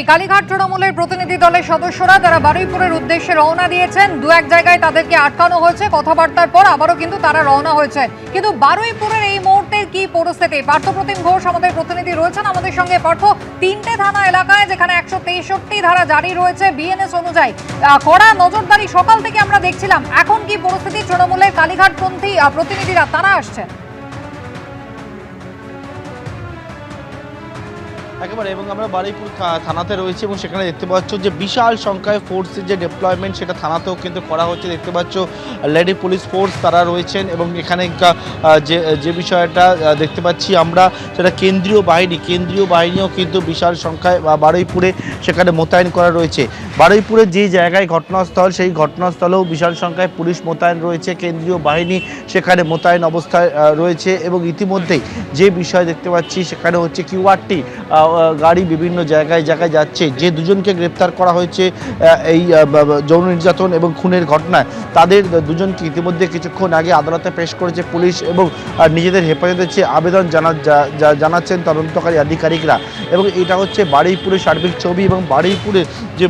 কালীঘাট তৃণমূলের প্রতিনিধি দলের সদস্যরা যারা বারুইপুরের উদ্দেশ্যে রওনা দিয়েছেন, দু এক জায়গায় তাদেরকে আটকানো হয়েছে। কথাবার্তার পর আবারও কিন্তু তারা রওনা হয়েছে। কিন্তু বারুইপুরের এই মুহূর্তে কি পরিস্থিতি? পার্থপ্রতিম ঘোষ আমাদের প্রতিনিধি রয়েছেন আমাদের সঙ্গে। পার্থ, 3টে থানা এলাকায় যেখানে 163 ধারা জারি রয়েছে বিএনএস অনুযায়ী, কড়া নজরদারি সকাল থেকে আমরা দেখছিলাম। এখন কি পরিস্থিতি? তৃণমূলের কালীঘাটপন্থী প্রতিনিধিরা তারা আসছেন। একেবারে, এবং আমরা বারুইপুর থানাতে রয়েছে এবং সেখানে দেখতে পাচ্ছ যে বিশাল সংখ্যায় ফোর্সের যে ডেপ্লয়মেন্ট সেটা থানাতেও কিন্তু করা হচ্ছে। দেখতে পাচ্ছ লেডি পুলিশ ফোর্স তারা রয়েছেন এবং এখানে যে বিষয়টা দেখতে পাচ্ছি আমরা, সেটা কেন্দ্রীয় বাহিনীও কিন্তু বিশাল সংখ্যায় বারুইপুরে সেখানে মোতায়েন করা রয়েছে। বারুইপুরে যে জায়গায় ঘটনাস্থল, সেই ঘটনাস্থলেও বিশাল সংখ্যায় পুলিশ মোতায়েন রয়েছে, কেন্দ্রীয় বাহিনী সেখানে মোতায়েন অবস্থায় রয়েছে। এবং ইতিমধ্যেই যে বিষয় দেখতে পাচ্ছি সেখানে হচ্ছে কিউআরটি গাড়ি বিভিন্ন জায়গায় যাচ্ছে। যে দুজনকে গ্রেপ্তার করা হয়েছে এই যৌন নির্যাতন এবং খুনের ঘটনায়, তাদের দুজনকে ইতিমধ্যে কিছুক্ষণ আগে আদালতে পেশ করেছে পুলিশ এবং নিজেদের হেফাজতের চেয়ে আবেদন জানাচ্ছেন তদন্তকারী আধিকারিকরা। এবং এটা হচ্ছে বারুইপুরের সার্বিক ছবি। এবং বারুইপুরে যে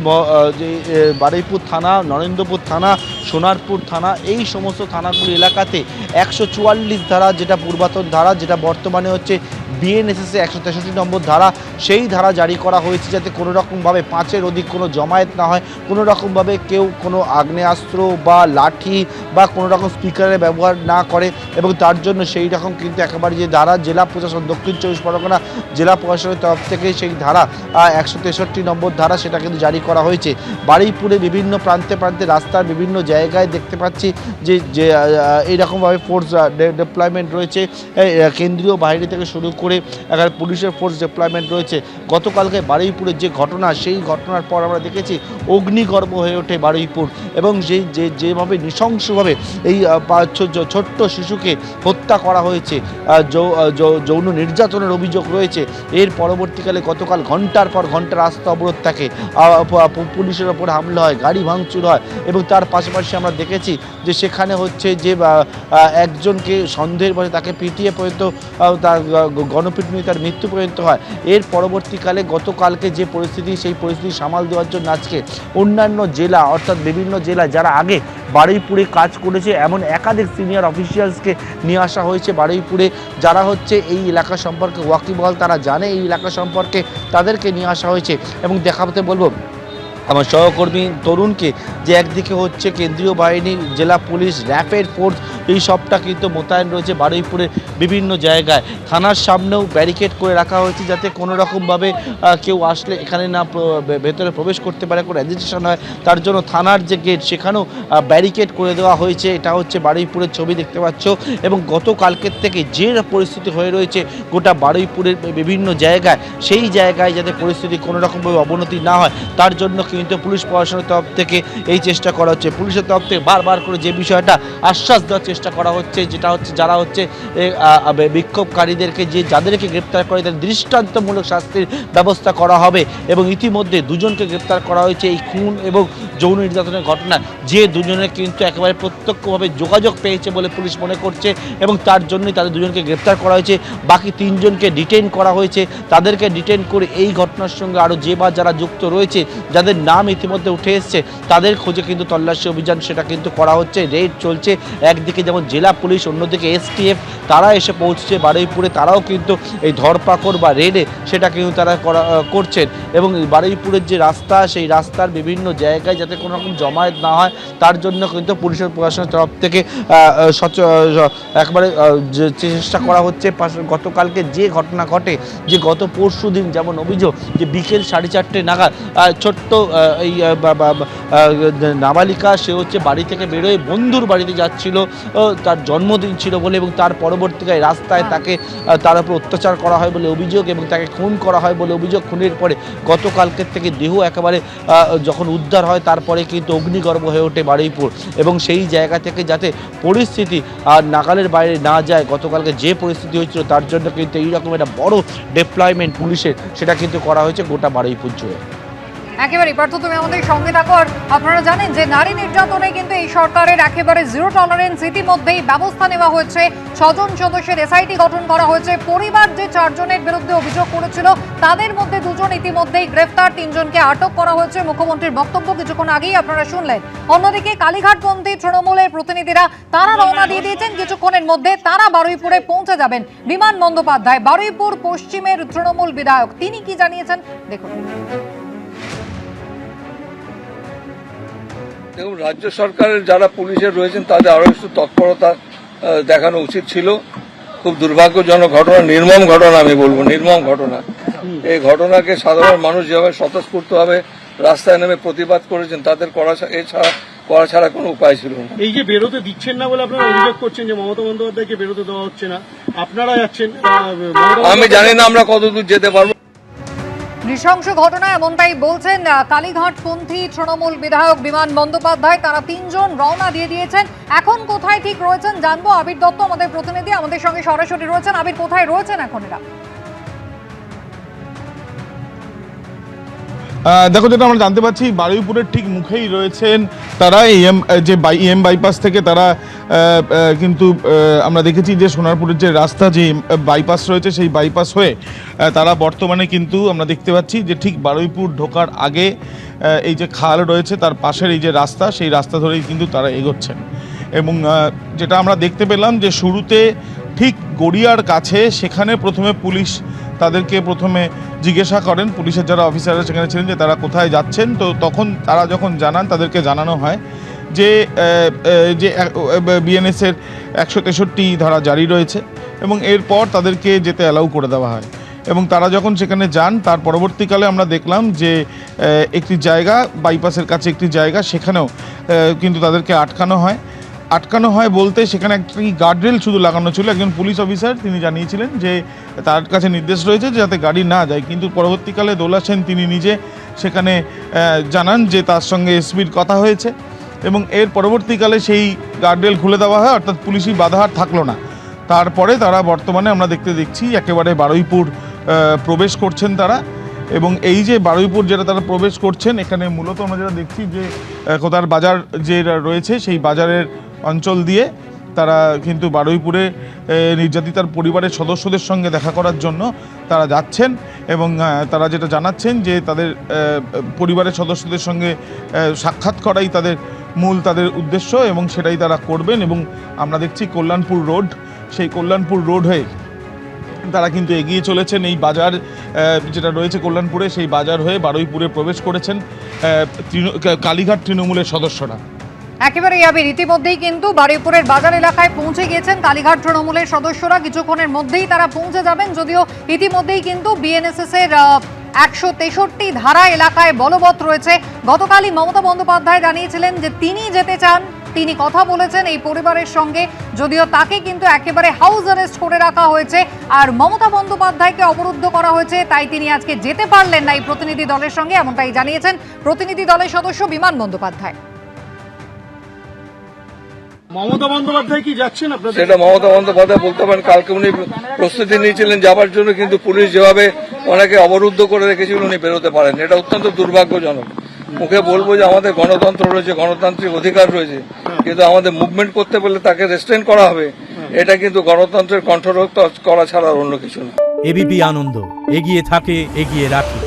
বারুইপুর থানা, নরেন্দ্রপুর থানা, সোনারপুর থানা, এই সমস্ত থানাগুলি এলাকাতে 144 ধারা, যেটা পূর্বাতন ধারা, যেটা বর্তমানে হচ্ছে বিএনএসএস 163 নম্বর ধারা, সেই ধারা জারি করা হয়েছে যাতে কোনো রকমভাবে 5-এর অধিক কোনো জমায়েত না হয়, কোনো রকমভাবে কেউ কোনো আগ্নেয়াস্ত্র বা লাঠি বা কোনো রকম স্পিকারের ব্যবহার না করে। এবং তার জন্য সেই রকম কিন্তু একেবারে যে ধারা, জেলা প্রশাসন, দক্ষিণ 24 পরগনা জেলা প্রশাসনের তরফ থেকে সেই ধারা 163 নম্বর ধারা সেটা কিন্তু জারি করা হয়েছে। বারুইপুরে বিভিন্ন প্রান্তে রাস্তার বিভিন্ন জায়গায় দেখতে পাচ্ছি যে এইরকমভাবে ফোর্স ডেপ্লয়মেন্ট রয়েছে। কেন্দ্রীয় বাহিনী থেকে শুরু করে এখানে পুলিশের ফোর্স ডেপ্লয়মেন্ট রয়েছে। গতকালকে বারুইপুরের যে ঘটনা, সেই ঘটনার পর আমরা দেখেছি অগ্নিগর্ভ হয়ে ওঠে বারুইপুর। এবং যেভাবে নৃশংসভাবে এই ছোট্ট শিশুকে হত্যা করা হয়েছে, যৌন নির্যাতনের অভিযোগ রয়েছে। এর পরবর্তীকালে গতকাল ঘন্টার পর ঘন্টা রাস্তা অবরোধ থাকে, পুলিশের ওপর হামলা হয়, গাড়ি ভাঙচুর হয়। এবং তার পাশাপাশি আমরা দেখেছি যে সেখানে হচ্ছে যে একজনকে সন্দেহের বশে তাকে পিটিয়ে পর্যন্ত তার গণপিটুনি, তার মৃত্যু পর্যন্ত হয়। এর পরবর্তীকালে গতকালকে যে পরিস্থিতি, সেই পরিস্থিতি সামাল দেওয়ার জন্য আজকে অন্যান্য জেলা, অর্থাৎ বিভিন্ন জেলা যারা আগে বারুইপুরে কাজ করেছে এমন একাধিক সিনিয়র অফিসিয়ালসকে নিয়ে আসা হয়েছে বারুইপুরে। যারা হচ্ছে এই এলাকা সম্পর্কে ওয়াকিবহাল, তারা জানে এই এলাকা সম্পর্কে, তাদেরকে নিয়ে আসা হয়েছে। এবং দেখাতে বলবো আমার সহকর্মী তরুণকে যে একদিকে হচ্ছে কেন্দ্রীয় বাহিনী, জেলা পুলিশ, র্যাপিড ফোর্স, এই সবটা কিন্তু মোতায়েন রয়েছে বারুইপুরের বিভিন্ন জায়গায়। থানার সামনেও ব্যারিকেড করে রাখা হয়েছে যাতে কোনো রকমভাবে কেউ আসলে এখানে না ভেতরে প্রবেশ করতে পারে, কোনো অ্যাজিটেশন হয়, তার জন্য থানার যে গেট সেখানেও ব্যারিকেড করে দেওয়া হয়েছে। এটা হচ্ছে বারুইপুরের ছবি দেখতে পাচ্ছ। এবং গতকালকের থেকে যে পরিস্থিতি হয়ে রয়েছে গোটা বারুইপুরের বিভিন্ন জায়গায়, সেই জায়গায় যাতে পরিস্থিতি কোনো রকমভাবে অবনতি না হয়, তার জন্য কিন্তু পুলিশ প্রশাসনের তরফ থেকে এই চেষ্টা করা হচ্ছে। পুলিশের তরফ থেকে বারবার করে যে বিষয়টা আশ্বাস দেওয়ার চেষ্টা করা হচ্ছে, যেটা হচ্ছে যারা হচ্ছে বিক্ষোভকারীদেরকে, যাদেরকে গ্রেপ্তার করে তাদের দৃষ্টান্তমূলক শাস্তির ব্যবস্থা করা হবে। এবং ইতিমধ্যে দুজনকে গ্রেপ্তার করা হয়েছে এই খুন এবং যৌন নির্যাতনের ঘটনা, যে দুজনের কিন্তু একেবারে প্রত্যক্ষভাবে যোগাযোগ পেয়েছে বলে পুলিশ মনে করছে। এবং তার জন্যই তাদের দুজনকে গ্রেপ্তার করা হয়েছে। বাকি 3 জনকে ডিটেইন করা হয়েছে। তাদেরকে ডিটেইন করে এই ঘটনার সঙ্গে আরও যারা যুক্ত রয়েছে, যাদের নাম ইতিমধ্যে উঠে এসছে, তাদের খোঁজে কিন্তু তল্লাশি অভিযান সেটা কিন্তু করা হচ্ছে, রেড চলছে। একদিকে যেমন জেলা পুলিশ, অন্যদিকে এসটিএফ তারা এসে পৌঁছছে বারুইপুরে, তারাও কিন্তু এই ধরপাকড় বা রেডে সেটা কিন্তু তারা করছেন। এবং বারুইপুরের যে রাস্তা, সেই রাস্তার বিভিন্ন জায়গায় যাতে কোনো রকম জমায়েত না হয়, তার জন্য কিন্তু পুলিশের প্রশাসনের তরফ থেকে একবারে চেষ্টা করা হচ্ছে। গতকালকে যে ঘটনা ঘটে, যে গত পরশু দিন যেমন অভিযোগ যে বিকেল 4:30 নাগাদ ছোট্ট এই নাবালিকা, সে হচ্ছে বাড়ি থেকে বেরোয় বন্ধুর বাড়িতে যাচ্ছিল, তার জন্মদিন ছিল বলে। এবং তার পরবর্তীকালে রাস্তায় তার উপর অত্যাচার করা হয় বলে অভিযোগ এবং তাকে খুন করা হয় বলে অভিযোগ। খুনের পরে গতকালকের থেকে দেহ একেবারে যখন উদ্ধার হয়, তারপরে কিন্তু অগ্নিগর্ভ হয়ে ওঠে বারুইপুর। এবং সেই জায়গা থেকে যাতে পরিস্থিতি আর নাগালের বাইরে না যায়, গতকালকে যে পরিস্থিতি হয়েছিল তার জন্য কিন্তু এইরকম একটা বড় ডেপ্লয়মেন্ট পুলিশের সেটা কিন্তু করা হয়েছে গোটা বারুইপুর জুড়ে। একেবারে পার্থ, তুমি আমাদের সঙ্গে থাকো। আর আপনারা জানেন যে নারী নির্যাতনে কিন্তু এই সরকারের একেবারে জিরো টলারেন্স, ইতিমধ্যেই ব্যবস্থা নেওয়া হয়েছে। 6 জন সদস্যের এসআইটি গঠন করা হয়েছে। পরিবার যে 4 জনের বিরুদ্ধে অভিযোগ করেছিল তাদের মধ্যে 2 জন ইতিমধ্যেই গ্রেফতার, 3 জনকে আটক করা হয়েছে। মুখ্যমন্ত্রীর বক্তব্য কিছুক্ষণ আগেই আপনারা শুনলেন। অন্যদিকে কালীঘাটপন্থী তৃণমূলের প্রতিনিধিরা তারা রওনা দিয়ে দিয়েছেন। কিছুক্ষণের মধ্যে তারা বারুইপুরে পৌঁছে যাবেন। বিমান বন্দ্যোপাধ্যায়, বারুইপুর পশ্চিমের তৃণমূল বিধায়ক, তিনি কি জানিয়েছেন দেখুন। দেখুন, রাজ্য সরকারের যারা পুলিশের রয়েছেন তাদের আরো একটু তৎপরতা দেখানো উচিত ছিল। খুব দুর্ভাগ্যজনক ঘটনা, নির্মম ঘটনা, আমি বলবো নির্মম ঘটনা। এই ঘটনাকে সাধারণ মানুষ যেভাবে স্বতঃস্ফূর্তভাবে রাস্তায় নেমে প্রতিবাদ করেছেন তাদের করা ছাড়া কোনো উপায় ছিল না। এই যে বেরোতে দিচ্ছেন না বলে আপনারা অভিযোগ করছেন যে মমতা বন্দ্যোপাধ্যায়কে বেরোতে দেওয়া হচ্ছে না, আপনারা যাচ্ছেন। আমি জানি না আমরা কতদূর যেতে পারবো। নৃশংস ঘটনা এমনটাই বলছেন কালীঘাটপন্থী তৃণমূল বিধায়ক বিমান বন্দ্যোপাধ্যায়। তারা 3 জন রওনা দিয়ে দিয়েছেন। এখন কোথায় ঠিক রয়েছেন জানবো। আবির দত্ত আমাদের প্রতিনিধি আমাদের সঙ্গে সরাসরি রয়েছেন। আবির, কোথায় রয়েছেন এখন এরা? দেখো, যেটা আমরা জানতে পারছি বারুইপুরের ঠিক মুখেই রয়েছেন তারা। এম বাইপাস থেকে তারা কিন্তু আমরা দেখেছি যে সোনারপুরের যে রাস্তা, যে বাইপাস রয়েছে সেই বাইপাস হয়ে তারা বর্তমানে কিন্তু আমরা দেখতে পাচ্ছি যে ঠিক বারুইপুর ঢোকার আগে এই যে খাল রয়েছে তার পাশের এই যে রাস্তা, সেই রাস্তা ধরেই কিন্তু তারা এগোচ্ছেন। এবং যেটা আমরা দেখতে পেলাম যে শুরুতে ঠিক গড়িয়ার কাছে সেখানে প্রথমে পুলিশ তাদেরকে প্রথমে জিজ্ঞাসা করেন, পুলিশের যারা অফিসাররা সেখানে ছিলেন, যে তারা কোথায় যাচ্ছেন। তো তখন তারা যখন জানান তাদেরকে জানানো হয় যে বিএনএসের 163 ধারা জারি রয়েছে এবং এরপর তাদেরকে যেতে অ্যালাউ করে দেওয়া হয়। এবং তারা যখন সেখানে যান তার পরবর্তীকালে আমরা দেখলাম যে একটি জায়গা, বাইপাসের কাছে একটি জায়গা, সেখানেও কিন্তু তাদেরকে আটকানো হয় বলতে সেখানে একটি গার্ডরেল শুধু লাগানো ছিল। একজন পুলিশ অফিসার তিনি জানিয়েছিলেন যে তার কাছে নির্দেশ রয়েছে যে যাতে গাড়ি না যায়, কিন্তু পরবর্তীকালে দোলা সেন তিনি নিজে সেখানে জানান যে তার সঙ্গে এসপির কথা হয়েছে এবং এর পরবর্তীকালে সেই গার্ডরেল খুলে দেওয়া হয়, অর্থাৎ পুলিশি বাধা আর থাকলো না। তারপরে তারা বর্তমানে আমরা দেখছি একেবারে বারুইপুর প্রবেশ করছেন তারা। এবং এই যে বারুইপুর যেটা তারা প্রবেশ করছেন, এখানে মূলত আমরা যেটা দেখছি যে কোথার বাজার যে রয়েছে সেই বাজারের অঞ্চল দিয়ে তারা কিন্তু বারুইপুরে নির্যাতিতার পরিবারের সদস্যদের সঙ্গে দেখা করার জন্য তারা যাচ্ছেন। এবং তারা যেটা জানাচ্ছেন যে তাদের পরিবারের সদস্যদের সঙ্গে সাক্ষাৎ করাই তাদের উদ্দেশ্য এবং সেটাই তারা করবেন। এবং আমরা দেখছি কল্যাণপুর রোড, সেই কল্যাণপুর রোড হয়ে তারা কিন্তু এগিয়ে চলেছেন। এই বাজার যেটা রয়েছে কল্যাণপুরে, সেই বাজার হয়ে বারুইপুরে প্রবেশ করেছেন কালীঘাট তৃণমূলের সদস্যরা। একেবারে আবির, ইতিমধ্যেই কিন্তু বারুইপুরের বাজার এলাকায় পৌঁছে গিয়েছেন কালীঘাট তৃণমূলের সদস্যরা। কিছুক্ষণের মধ্যেই তারা পৌঁছে যাবেন, যদিও ইতিমধ্যেই কিন্তু বিএনএসএস এর 163 ধারা এলাকায় বলবৎ রয়েছে। গতকালই মমতা বন্দ্যোপাধ্যায় জানিয়েছিলেন যে তিনি যেতে চান, তিনি কথা বলেছেন এই পরিবারের সঙ্গে, যদিও তাকে কিন্তু একেবারে হাউস অ্যারেস্ট করে রাখা হয়েছে আর মমতা বন্দ্যোপাধ্যায়কে অবরুদ্ধ করা হয়েছে, তাই তিনি আজকে যেতে পারলেন না এই প্রতিনিধি দলের সঙ্গে, এমনটাই জানিয়েছেন প্রতিনিধি দলের সদস্য বিমান বন্দ্যোপাধ্যায়। মমতা বন্দ্যোপাধ্যায় কি যাচ্ছেন আপনাদের? সেটা মমতা বন্দ্যোপাধ্যায় বলতে পারেন। কালকে উনি প্রস্তুতি নিয়েছিলেন যাবার জন্য, কিন্তু পুলিশ যেভাবে ওনাকে অবরুদ্ধ করে রেখেছিল উনি বেরোতে পারেন। এটা অত্যন্ত দুর্ভাগ্যজনক। মুখে বলবো যে আমাদের গণতন্ত্র রয়েছে, গণতান্ত্রিক অধিকার রয়েছে, কিন্তু আমাদের মুভমেন্ট করতে পারলে তাকে রেস্ট্রেন করা হবে, এটা কিন্তু গণতন্ত্রের কণ্ঠরোধ করা ছাড়া অন্য কিছু না। এবিপি আনন্দ এগিয়ে থাকে, এগিয়ে রাখে।